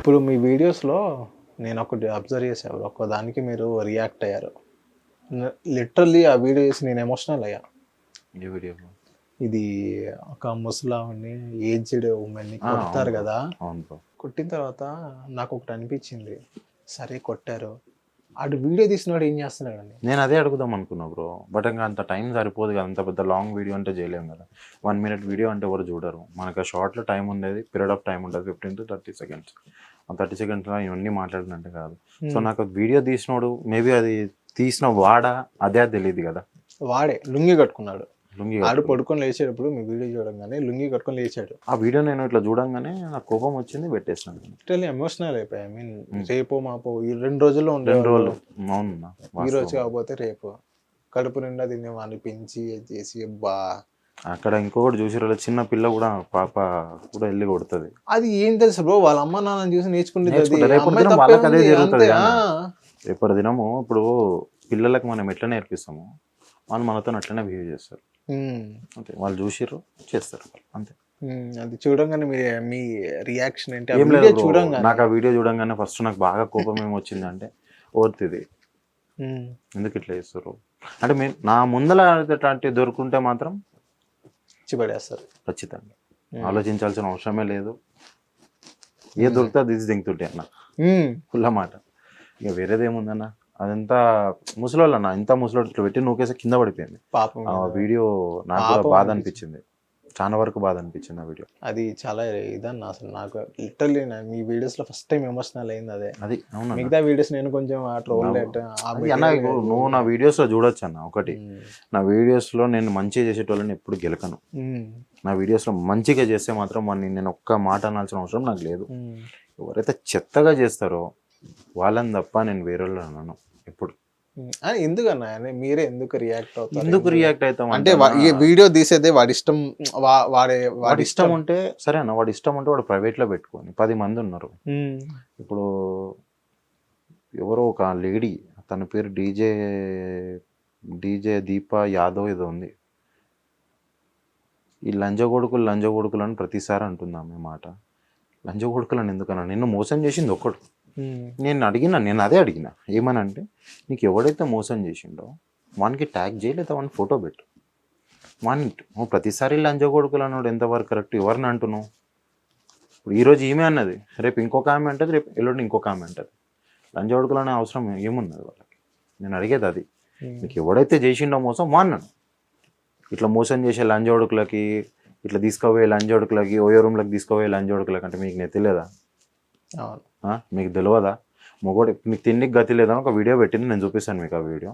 ఇప్పుడు మీ వీడియోస్‌లో నేనొకటి అబ్జర్వ్ చేశా. ఒక్కదానికి మీరు రియాక్ట్ అయ్యారు. లిటరల్లీ ఆ వీడియో చూసి నేను ఎమోషనల్ అయ్యా. ఏ వీడియో? ఇది ఒక ముసలామెని ఏజ్డ్ వుమెన్‌ని కొడతారు అవును కదా! అవును బ్రో. కొట్టిన తర్వాత నాకొకటి అనిపించింది. సరే కొట్టారు. ఆడు వీడియో తీసినోడు ఏం చేస్తున్నాడండి? నేను అదే అడుగుదాం అనుకున్నా బ్రో. బట్ ఇంకా అంత టైం సరిపోదు కదా, అంత పెద్ద లాంగ్ వీడియో అంటే చేయలేము కదా. 1 minute వీడియో అంటే ఎవరు చూడరు. మనకు ఆ షార్ట్లో టైం ఉండేది, పీరియడ్ ఆఫ్ టైం ఉంటుంది 15 to 30 seconds. ఆ 30 secondsలో ఇవన్నీ మాట్లాడినట్టు కాదు. సో నాకు వీడియో తీసినోడు మేబీ అది తీసిన వాడా అదే తెలియదు కదా. వాడే లుంగీ కట్టుకున్నాడు. లుంగి ఆడు పడుకొని లేచేటప్పుడు మీ వీడియో చూడంగానే లుంగీ కట్టుకొని లేచాడు. ఆ వీడియో నేను ఇట్లా చూడంగానే నాకు కోపం వచ్చింది, పెట్టేస్తాను. లిటరల్లీ ఎమోషనల్ అయిపోయా. ఐ మీన్ రేపో మాపో ఈ 2 రోజుల్లో 2 ఉండేవాళ్ళు. రోజులు అవునన్నా. ఈ రోజు కాకపోతే రేపు కడుపు నిండా తినేవాడిని పెంచి చేసి అబ్బా. అక్కడ ఇంకొకటి చూసిరో చిన్న పిల్ల కూడా, పాప కూడా వెళ్ళి కొడుతుంది. అది ఏం తెలుసు బ్రో, వాళ్ళ అమ్మ నాన్నని చూసి నేర్చుకుంటుంది. నేర్చుకుంటారు. రేపటి అమ్మాయి దినం తప్పే వాళ్ళకి అదే ఉంది, జరుగుతుంది అంతే. అన్న. రేపటి దినము ఇప్పుడు పిల్లలకు మనం ఎట్లా నేర్పిస్తామో వాళ్ళు మనతో అట్లనే బిహేవ్ చేస్తారు. అంతే, వాళ్ళు చూసిర్రు చేస్తారు అంతే. అది చూడంగానే మీ రియాక్షన్ ఏంటి? ఏం లేదు bro. చూడంగానే నాకు ఆ వీడియో చూడంగానే ఫస్ట్ నాకు బాగా కోపం ఏమొచ్చిందంటే, ఓర్తిది ఎందుకు ఇట్లా చేస్తారు అంటే, నా ముందల అట్లాంటి దొరుకుంటే మాత్రం చిపడేస్తారు ఖచ్చితంగా. ఆలోచించాల్సిన అవసరమే లేదు. ఏ దొరికితే అది దింగుతుంటే అన్న, ఫుల్ మాట. ఇక వేరేది ఏముందన్న, అదంతా ముసలోళ్ళు అన్న. ఇంత ముసలోడు ఇట్లా పెట్టి నూకేసి కింద పడిపోయింది. పాపం. ఆ వీడియో నాకు కూడా బాధ అనిపించింది, చాలా వరకు బాధ అనిపించింది ఆ వీడియో. అది చాలా ఇదన్న. అసలు నాకు లిటరల్లీ మీ వీడియోస్ లో ఫస్ట్ టైం ఎమోషనల్ అయింది అదే. అది అవునా. మిగతా వీడియోస్ నేను కొంచెం ఆ ట్రోల్ అన్న నువ్వు నా వీడియోస్ లో చూడొచ్చు అన్న. ఒకటి, నా వీడియోస్ లో నేను మంచిగా చేసేటోళ్ళని ఎప్పుడు గెలకను. నా వీడియోస్ లో మంచిగా చేస్తే మాత్రం వాడిని నేను ఒక్క మాట అనాల్సిన అవసరం నాకు లేదు. ఎవరైతే చెత్తగా చేస్తారో వాళ్ళని తప్ప నేను వేరే వాళ్ళు అన్నాను ఎప్పుడు. ఎందుకన్నా మీరే ఎందుకు రియాక్ట్ అవుతారు? ఎందుకు రియాక్ట్ అవుతాం అంటే ఈ వీడియో తీసేదే వాడి ఇష్టం. వాడి ఇష్టం ఉంటే సరే అన్న, వాడి ఇష్టం ఉంటే వాడు ప్రైవేట్ లో పెట్టుకొని 10 మంది ఉన్నారు. ఇప్పుడు ఎవరో ఒక లేడీ, తన పేరు డీజే దీప యాదవ్ ఏదో ఉంది. ఈ లంజగొడుకులు అని ప్రతిసారి అంటుందా ఆమె మాట. లంజగొడుకులని ఎందుకన్నా, నిన్ను మోసం చేసింది ఒక్కడు. నేను అదే అడిగిన ఏమనంటే, నీకు ఎవడైతే మోసం చేసిండో వానికి ట్యాగ్ చేయి, లేదా వాడిని ఫోటో పెట్టు. నువ్వు ప్రతిసారి లంజగొడుకులు అన్నాడు ఎంతవరకు కరెక్ట్? ఎవరిని అంటున్నావు? ఇప్పుడు ఈరోజు ఈమె అన్నది, రేపు ఇంకొక ఆమె అంటది, రేపు ఎల్లుండి ఇంకొక ఆమె అంటది. లంజగొడుకులు అనే అవసరం ఏమున్నది వాళ్ళకి? నేను అడిగేది అది. నీకు ఎవడైతే చేసిండో మోసం వాడినాను. ఇట్లా మోసం చేసే లంజోడుకులకి, ఇట్లా తీసుకుపోయే లంజోడుకులకి, ఓయో రూమ్లకు తీసుకుపోయే లంజోడుకులకి అంటే మీకు నేను తెలియదా? మీకు తెలియదా? మొగోడు మీకు తిండికి గతి లేదని ఒక వీడియో పెట్టింది, నేను చూపిస్తాను మీకు ఆ వీడియో.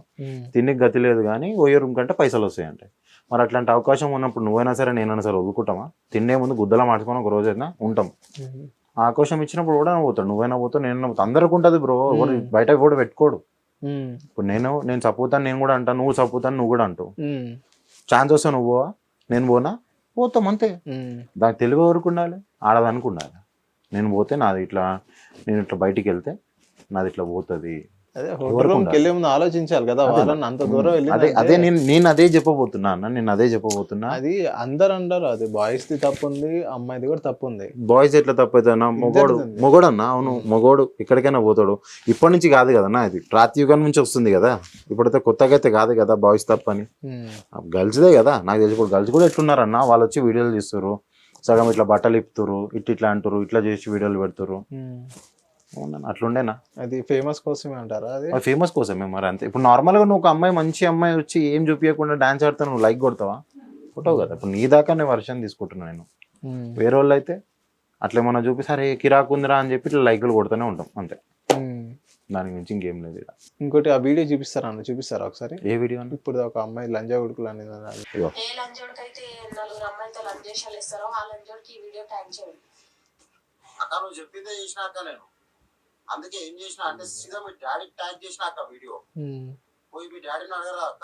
తిండికి గతి లేదు కానీ ఓయో రూమ్ కంటే పైసలు వస్తాయంటే, మరి అట్లాంటి అవకాశం ఉన్నప్పుడు నువ్వైనా సరే నేనైనా సరే వదులుకుంటామా? తిండే ముందు గుద్దలా మార్చుకొని ఒక రోజైనా ఉంటాం. ఆ అవకాశం ఇచ్చినప్పుడు కూడా పోతాడు, నువ్వైనా పోతావు, నేను పోతాను. అందరికి ఉంటుంది బ్రో, ఎవరు బయట కూడా పెట్టుకోడు. ఇప్పుడు నేను చప్పుతాను, నేను కూడా అంటాను, నువ్వు చప్పుతాను, నువ్వు కూడా అంటావు. ఛాన్స్ వస్తే నువ్వు పోవా, నేను పోనా? పోతాం అంతే. దానికి తెలివి వరకు ఉండాలి, ఆడదానికి ఉండాలి. నేను పోతే నేను ఇట్లా బయటికి వెళ్తే నాది ఇట్లా పోతుంది. ఆలోచించాలి కదా వాళ్ళని అంత దూరం వెళ్ళి. అదే నేను అదే చెప్పబోతున్నా అన్న, నేను అదే చెప్పబోతున్నా. అది అందరు అంటారు, అది బాయ్స్ ది తప్పు ఉంది, అమ్మాయిది కూడా తప్పు ఉంది. బాయ్స్ ఎట్లా తప్పు అవుతుందన్నా? మొగోడు అన్న. అవును, మొగోడు ఎక్కడికైనా పోతాడు. ఇప్పటి నుంచి కాదు కదన్నా, అది ప్రాతియుగం నుంచి వస్తుంది కదా. ఇప్పుడైతే కొత్తగా అయితే కాదు కదా బాయ్స్ తప్పు అని. గర్ల్స్దే కదా నాకు తెలిసి. ఇప్పుడు గర్ల్స్ కూడా ఎట్లున్నారన్న, వాళ్ళు వచ్చి వీడియోలు తీస్తారు, సగం ఇట్లా బట్టలు ఇప్పుతారు, ఇట్లా అంటారు, ఇట్లా చేసి వీడియోలు పెడతారు. అట్లుండేనా? అది ఫేమస్ కోసమే అంటారా? అది ఫేమస్ కోసమే మరి, అంతే. ఇప్పుడు నార్మల్గా నువ్వు ఒక అమ్మాయి, మంచి అమ్మాయి వచ్చి ఏం చూపించకుండా డాన్స్ ఆడుతా, నువ్వు లైక్ కొడతావా? కొట్టవు కదా. ఇప్పుడు నీ దాకా నేను వర్షన్ తీసుకుంటున్నా నేను. వేరే వాళ్ళు అయితే అట్లా ఏమన్నా చూపి సరే కిరాకు ఉందిరా అని చెప్పి ఇట్లా లైకులు కొడుతూనే ఉంటాం అంతే. దానికి మించి ఇంకేం లేదు. ఇంకోటి ఆ వీడియో చూపిస్తారా ఒకసారి? ఏ వీడియో? ఇప్పుడు ఒక అమ్మాయి లంజా ఉడుకులు అనేది చెప్పిందే చేసినాక నేను అందుకే ఏం చేసినా అంటే సీదా మీ డాడీకి ట్యాగ్ చేసినాక వీడియో పోయి మీ డాడీని అడగరా అక్క.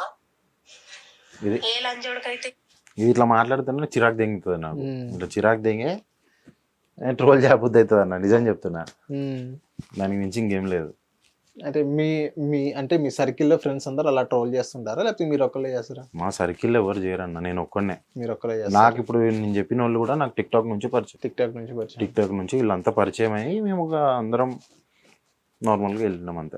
ఇది ఇట్లా మాట్లాడుతున్నా చిరాకు దెంగుతుంది నాకు. ఇట్లా చిరాకు దెంగే ట్రోల్ చేయబుద్ధి అవుతుంది అన్న, నిజం చెప్తున్నా. దానికి మించి ఇంకేం లేదు. అంటే మీ సర్కిల్లో ఫ్రెండ్స్ అందరూ అలా ట్రోల్ చేస్తుంటారా, లేకపోతే మీరు ఒక్కళ్ళే చేస్తారా? మా సర్కిల్ ఎవరు చేయరన్న, నేను ఒక్కడనే. మీరు ఒక్కళ్ళే చేస్తారు? నాకు ఇప్పుడు నేను చెప్పిన వాళ్ళు కూడా నాకు టిక్టాక్ నుంచి పరిచయం. టిక్టాక్ నుంచి పరిచయం. టిక్టాక్ నుంచి వీళ్ళంతా పరిచయం అయ్యి మేము ఒక అందరం నార్మల్గా వెళ్ళినాం అంతే.